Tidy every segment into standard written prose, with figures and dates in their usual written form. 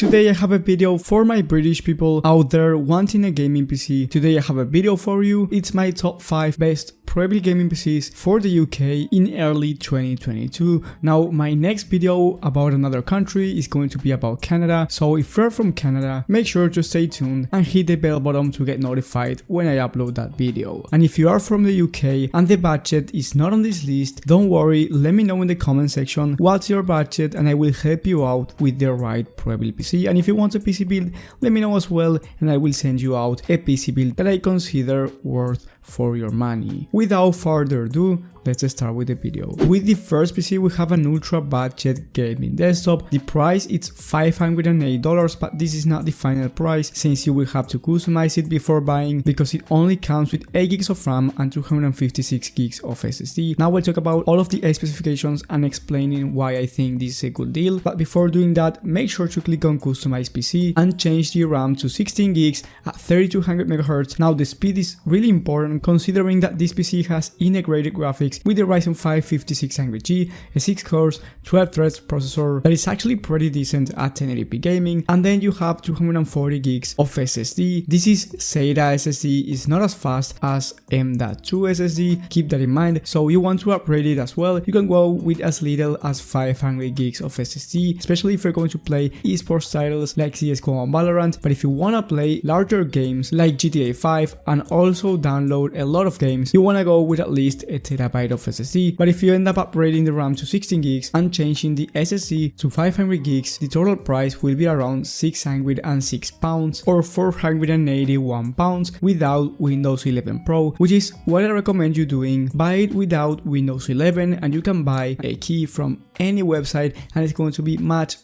Today I have a video for my British people out there wanting a gaming PC. Today I have a video for you. It's my top 5 best prebuilt gaming PCs for the UK in early 2022. Now my next video about another country is going to be about Canada, so if you're from Canada, make sure to stay tuned and hit the bell button to get notified when I upload that video. And if you are from the UK and the budget is not on this list, don't worry, let me know in the comment section what's your budget and I will help you out with the right prebuilt PC. And if you want a PC build, let me know as well and I will send you out a PC build that I consider worth for your money. Without further ado, let's start with the video. With the first PC, we have an ultra budget gaming desktop. The price is $508, but this is not the final price since you will have to customize it before buying because it only comes with 8 gigs of RAM and 256 gigs of SSD. Now we'll talk about all of the specifications and explaining why I think this is a good deal. But before doing that, make sure to click on customize PC and change the RAM to 16 gigs at 3200 MHz. Now the speed is really important considering that this PC has integrated graphics with the Ryzen 5 5600G, a 6 cores, 12 threads processor that is actually pretty decent at 1080p gaming, and then you have 240 gigs of SSD. This is SATA SSD, is not as fast as M.2 SSD, keep that in mind. So you want to upgrade it as well, you can go with as little as 500 gigs of SSD, especially if you're going to play esports titles like CSGO and Valorant. But if you want to play larger games like GTA 5 and also download a lot of games, you want to go with at least a terabyte of SSD. But if you end up upgrading the RAM to 16 gigs and changing the SSD to 500 gigs, the total price will be around £606 or £481 without Windows 11 Pro, which is what I recommend you doing. Buy it without Windows 11 and you can buy a key from any website and it's going to be much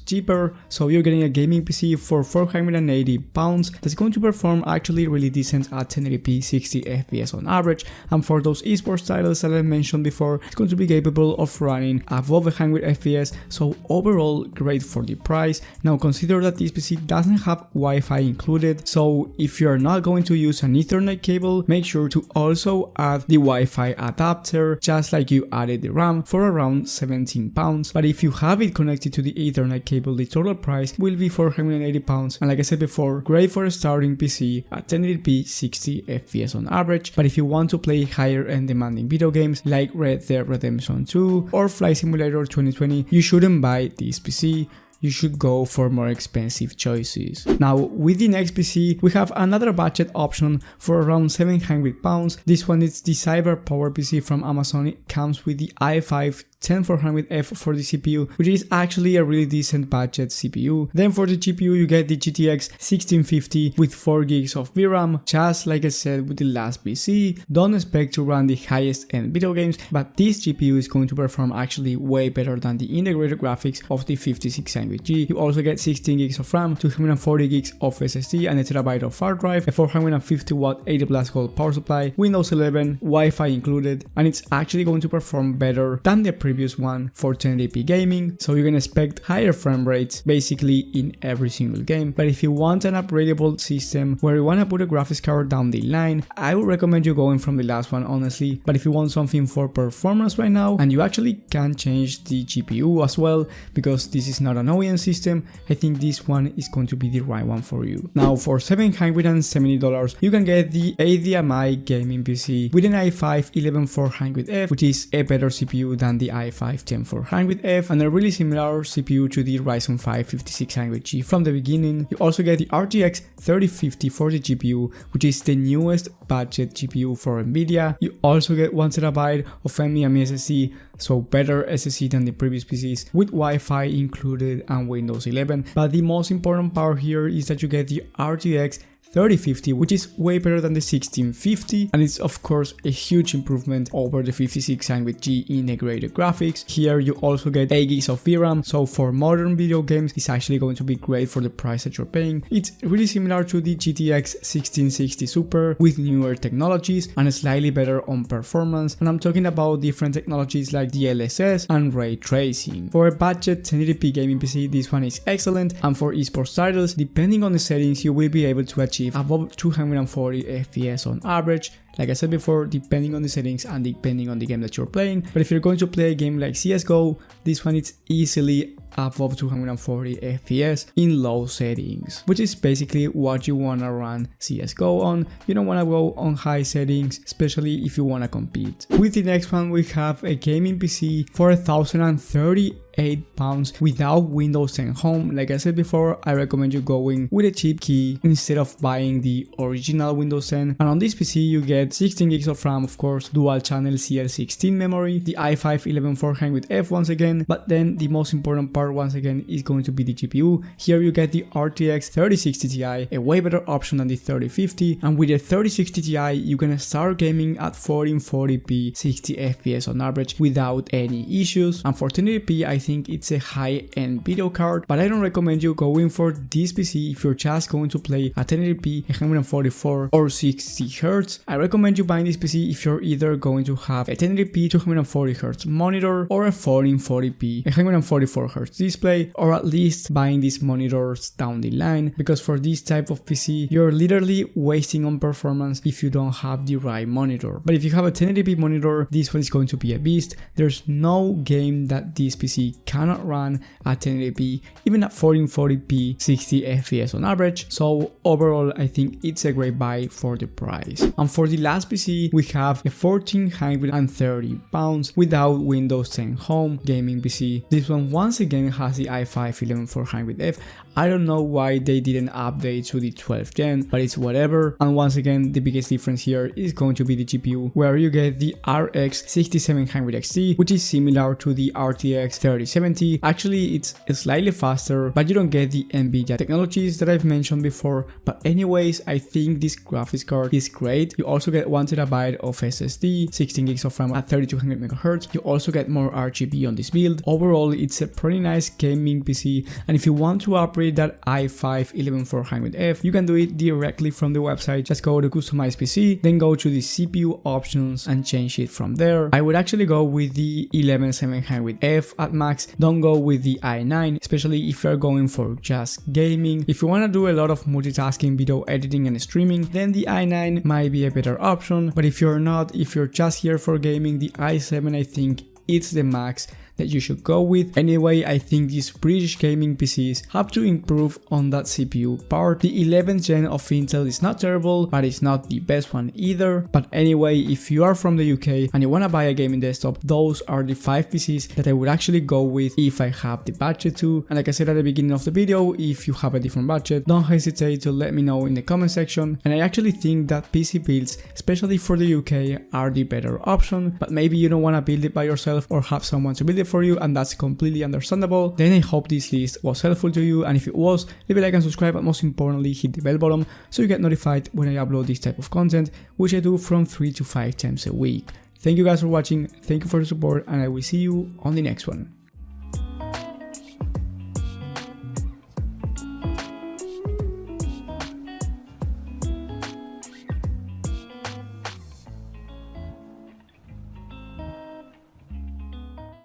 cheaper. So you're getting a gaming PC for £480 that's going to perform actually really decent at 1080p 60 FPS on average, and for those esports titles that I mentioned before, it's going to be capable of running above 100 FPS, so overall great for the price. Now consider that this PC doesn't have Wi-Fi included, so if you are not going to use an Ethernet cable, make sure to also add the Wi-Fi adapter just like you added the RAM for around £17. But if you have it connected to the Ethernet cable, the total price will be £480, and like I said before, great for a starting PC at 1080p 60 FPS on average. But if you want to play higher and demanding video games like Red Dead Redemption 2 or Flight Simulator 2020, you shouldn't buy this PC. You should go for more expensive choices. Now with the next PC, we have another budget option for around £700. This one is the Cyber Power PC from Amazon. It comes with the i5 10400F for the CPU, which is actually a really decent budget CPU. Then for the GPU, you get the GTX 1650 with 4 gigs of VRAM. Just like I said with the last PC, don't expect to run the highest end video games, but this GPU is going to perform actually way better than the integrated graphics of the 5600G. You also get 16 gigs of RAM, 240 gigs of SSD and a terabyte of hard drive, a 450 watt 80 plus volt power supply, Windows 11, Wi-Fi included, and it's actually going to perform better than the previous one for 1080p gaming, so you can expect higher frame rates basically in every single game. But if you want an upgradable system where you want to put a graphics card down the line, I would recommend you going from the last one honestly. But if you want something for performance right now and you actually can change the GPU as well because this is not an OEM system, I think this one is going to be the right one for you. Now for $770 you can get the AMD gaming PC with an i5 11400F, which is a better CPU than the i5 10400F and a really similar CPU to the Ryzen 5 5600G from the beginning. You also get the RTX 3050 for the GPU, which is the newest budget GPU for Nvidia. You also get 1TB of NVMe SSD, so better SSD than the previous PCs with Wi-Fi included and Windows 11. But the most important part here is that you get the RTX 3050, which is way better than the 1650, and it's of course a huge improvement over the 5600G integrated graphics. Here you also get 8 gigs of VRAM, so for modern video games it's actually going to be great for the price that you're paying. It's really similar to the GTX 1660 Super with newer technologies and slightly better on performance, and I'm talking about different technologies like DLSS and ray tracing. For a budget 1080p gaming PC, this one is excellent, and for esports titles, depending on the settings, you will be able to achieve above 240 FPS on average. like I said before, depending on the settings and depending on the game that you're playing. But if you're going to play a game like CSGO, this one is easily above 240 FPS in low settings, which is basically what you want to run CSGO on. You don't want to go on high settings, especially if you want to compete. With the next one, we have a gaming PC for £1,038 without Windows 10 Home. Like I said before, I recommend you going with a cheap key instead of buying the original Windows 10. And on this PC you get 16 gigs of RAM, of course, dual channel CL16 memory, the i5-11400F once again, but then the most important part once again is going to be the GPU. Here you get the RTX 3060 Ti, a way better option than the 3050, and with the 3060 Ti you can start gaming at 1440p 60 FPS on average without any issues. And for 1080p I think it's a high-end video card, but I don't recommend you going for this PC if you're just going to play at 1080p 144 or 60 Hz. I recommend you buying this PC if you're either going to have a 1080p 240 Hz monitor or a 1440p 144 Hz display, or at least buying these monitors down the line, because for this type of PC you're literally wasting on performance if you don't have the right monitor. But if you have a 1080p monitor, this one is going to be a beast. There's no game that this PC cannot run at 1080p, even at 1440p 60 FPS on average. So overall I think it's a great buy for the price. And for the last PC we have a £1,430 without Windows 10 Home gaming PC. This one once again has the i5-11400F. I don't know why they didn't update to the 12th gen, but it's whatever. And once again, the biggest difference here is going to be the GPU, where you get the RX 6700 XT, which is similar to the RTX 3070. Actually, it's slightly faster, but you don't get the NVIDIA technologies that I've mentioned before. But anyways, I think this graphics card is great. You also get 1TB of SSD, 16 gigs of RAM at 3200 MHz. You also get more RGB on this build. Overall, it's a pretty nice gaming PC, and if you want to upgrade that i5-11400F, you can do it directly from the website. Just go to customize PC, then go to the CPU options and change it from there. I would actually go with the 11700F at max. Don't go with the i9, especially if you're going for just gaming. If you want to do a lot of multitasking, video editing and streaming, then the i9 might be a better option. But if you're not, if you're just here for gaming, the i7 I think it's the max that you should go with. Anyway, I think these British gaming PCs have to improve on that CPU part. The 11th gen of Intel is not terrible, but it's not the best one either. But anyway, if you are from the UK and you want to buy a gaming desktop, those are the 5 PCs that I would actually go with if I have the budget to. And like I said at the beginning of the video, if you have a different budget, don't hesitate to let me know in the comment section. And I actually think that PC builds, especially for the UK, are the better option. But maybe you don't want to build it by yourself or have someone to build it for you, and that's completely understandable. Then I hope this list was helpful to you, and if it was, leave a like and subscribe, and most importantly hit the bell button so you get notified when I upload this type of content, which I do from 3 to 5 times a week. Thank you guys for watching, thank you for the support, and I will see you on the next one.